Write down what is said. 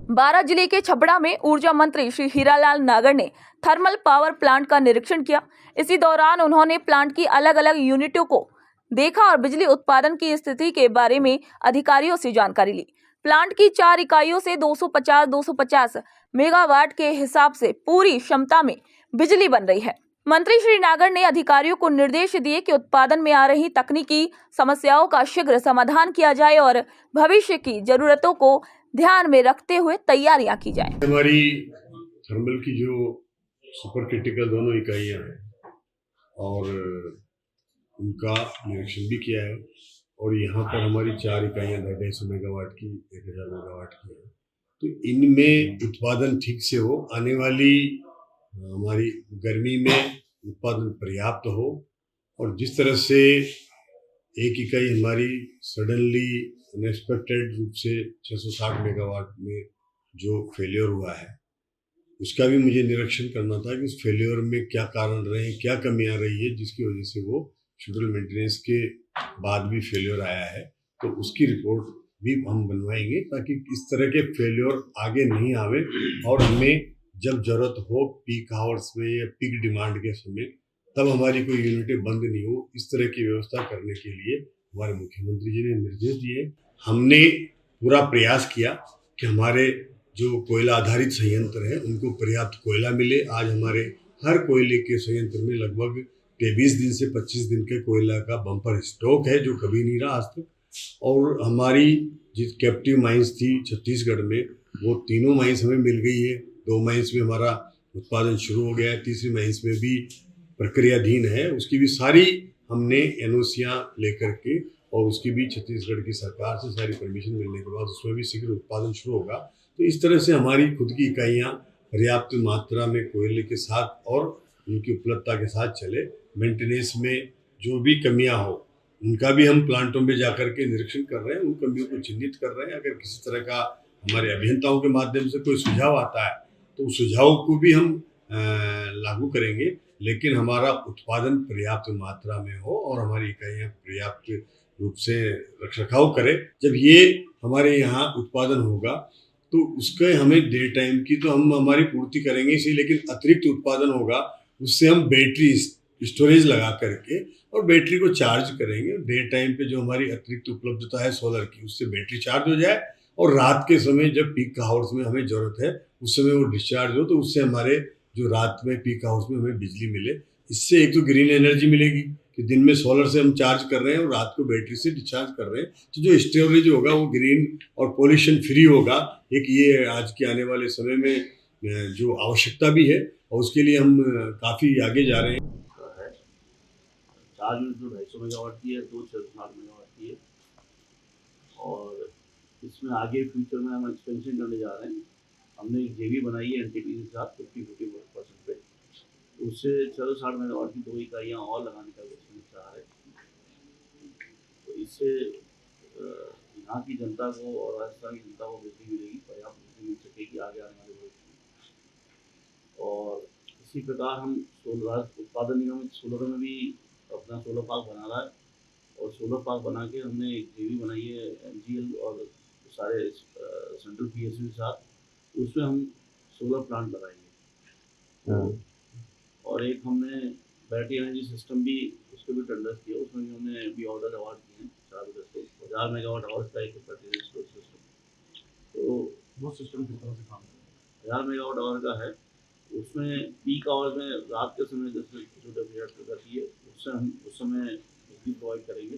बारां जिले के छबड़ा में ऊर्जा मंत्री श्री हीरालाल नागर ने थर्मल पावर प्लांट का निरीक्षण किया। इसी दौरान उन्होंने प्लांट की अलग अलग यूनिटों को देखा और बिजली उत्पादन की स्थिति के बारे में अधिकारियों से जानकारी ली। प्लांट की 4 इकाइयों से 250 मेगावाट के हिसाब से पूरी क्षमता में बिजली बन रही है। मंत्री श्री नागर ने अधिकारियों को निर्देश दिए कि उत्पादन में आ रही तकनीकी समस्याओं का शीघ्र समाधान किया जाए और भविष्य की जरूरतों को ध्यान में रखते हुए तैयारियां की जाए। हमारी थर्मल की जो सुपर क्रिटिकल दोनों इकाइयां हैं और उनका निरीक्षण भी किया है और यहाँ पर हमारी 4 इकाइयां 250 मेगावाट की 1000 मेगावाट की है। तो इनमें उत्पादन ठीक से हो, आने वाली हमारी गर्मी में उत्पादन पर्याप्त हो और जिस तरह से एक इकाई हमारी सडनली अनएक्सपेक्टेड रूप से 660 मेगावाट में जो फेलियर हुआ है उसका भी मुझे निरीक्षण करना था कि उस फेलियर में क्या कारण रहे, क्या कमी आ रही है जिसकी वजह से वो शेड्यूल मेंटेनेंस के बाद भी फेलियर आया है। तो उसकी रिपोर्ट भी हम बनवाएंगे ताकि इस तरह के फेलियर आगे नहीं आवे और हमें जब जरूरत हो पीक आवर्स में या पीक डिमांड के समय तब हमारी कोई यूनिटें बंद नहीं हो। इस तरह की व्यवस्था करने के लिए हमारे मुख्यमंत्री जी ने निर्देश दिए। हमने पूरा प्रयास किया कि हमारे जो कोयला आधारित संयंत्र है उनको पर्याप्त कोयला मिले। आज हमारे हर कोयले के संयंत्र में लगभग 23 दिन से 25 दिन के कोयला का बम्पर स्टॉक है जो कभी नहीं रहा आज तक। और हमारी जिस कैप्टिव माइंस थी छत्तीसगढ़ में वो तीनों माइंस हमें मिल गई है। 2 माइंस में हमारा उत्पादन शुरू हो गया है, तीसरी माइंस में भी प्रक्रियाधीन है, उसकी भी सारी हमने एनओसियां लेकर के और उसकी भी छत्तीसगढ़ की सरकार से सारी परमिशन मिलने के बाद उसमें भी शीघ्र उत्पादन शुरू होगा। तो इस तरह से हमारी खुद की इकाइयां पर्याप्त मात्रा में कोयले के साथ और उनकी उपलब्धता के साथ चले। मेंटेनेंस में जो भी कमियां हो उनका भी हम प्लांटों में जाकर के निरीक्षण कर रहे हैं, उन कमियों को चिन्हित कर रहे हैं। अगर किसी तरह का हमारे अभियंताओं के माध्यम से कोई सुझाव आता है तो उस सुझाव को भी हम लागू करेंगे, लेकिन हमारा उत्पादन पर्याप्त मात्रा में हो और हमारी इकाइयां पर्याप्त रूप से रखरखाव करें। जब ये हमारे यहाँ उत्पादन होगा तो उसके हमें डे टाइम की तो हम हमारी पूर्ति करेंगे इसी, लेकिन अतिरिक्त उत्पादन होगा उससे हम बैटरी स्टोरेज लगा करके और बैटरी को चार्ज करेंगे। डे टाइम पे जो हमारी अतिरिक्त उपलब्धता है सोलर की उससे बैटरी चार्ज हो जाए और रात के समय जब पीक आवर्स में हमें जरूरत है उस समय वो डिस्चार्ज हो, तो उससे हमारे जो रात में पीक आवर्स में हमें बिजली मिले। इससे एक तो ग्रीन एनर्जी मिलेगी कि दिन में सोलर से हम चार्ज कर रहे हैं और रात को बैटरी से डिस्चार्ज कर रहे हैं, तो जो स्टोरेज होगा वो ग्रीन और पोल्यूशन फ्री होगा। एक ये आज के आने वाले समय में जो आवश्यकता भी है और उसके लिए हम काफ़ी आगे जा रहे हैं। 4 यूनिट जो 250 मेगावाट की है, 2 660 मेगावाट की है और इसमें आगे फ्यूचर में हम एक्सपेंशन करने जा रहे हैं। हमने एक जेवी बनाई है एनटीपीसी के साथ 50-50% पे, उससे 660 मेगावाट की 2 इकाइयाँ और लगाने का विचार है। तो इससे यहाँ की जनता को और राजस्थान की जनता को बिजली मिलेगी, पर्याप्त बिजली मिल सकेगी आगे आने वाले भविष्य में। और इसी प्रकार हम सोलर उत्पादन निगम सोलर में भी अपना सोलर पार्क बना रहा है और सोलर पार्क बना के हमने एक जेवी बनाई है एमजीएल और सारे सेंट्रल पीएसयू के साथ, उसमें हम सोलर प्लांट लगाएंगे। और एक हमने बैटरी एनर्जी सिस्टम भी उसके भी टेंडर्स किए, उसमें भी हमने भी ऑर्डर अवार्ड किए हैं 1000 मेगावाट आवर्स का एक बैटरी स्टोरेज सिस्टम। तो वो सिस्टम किस तरह से काम करता है? 1000 मेगावाट आवर का है, उसमें पीक आवर्स में रात के समय जैसे छोटे पीरियड करती है उससे हम उस समय बिजली प्रोवाइड करेंगे।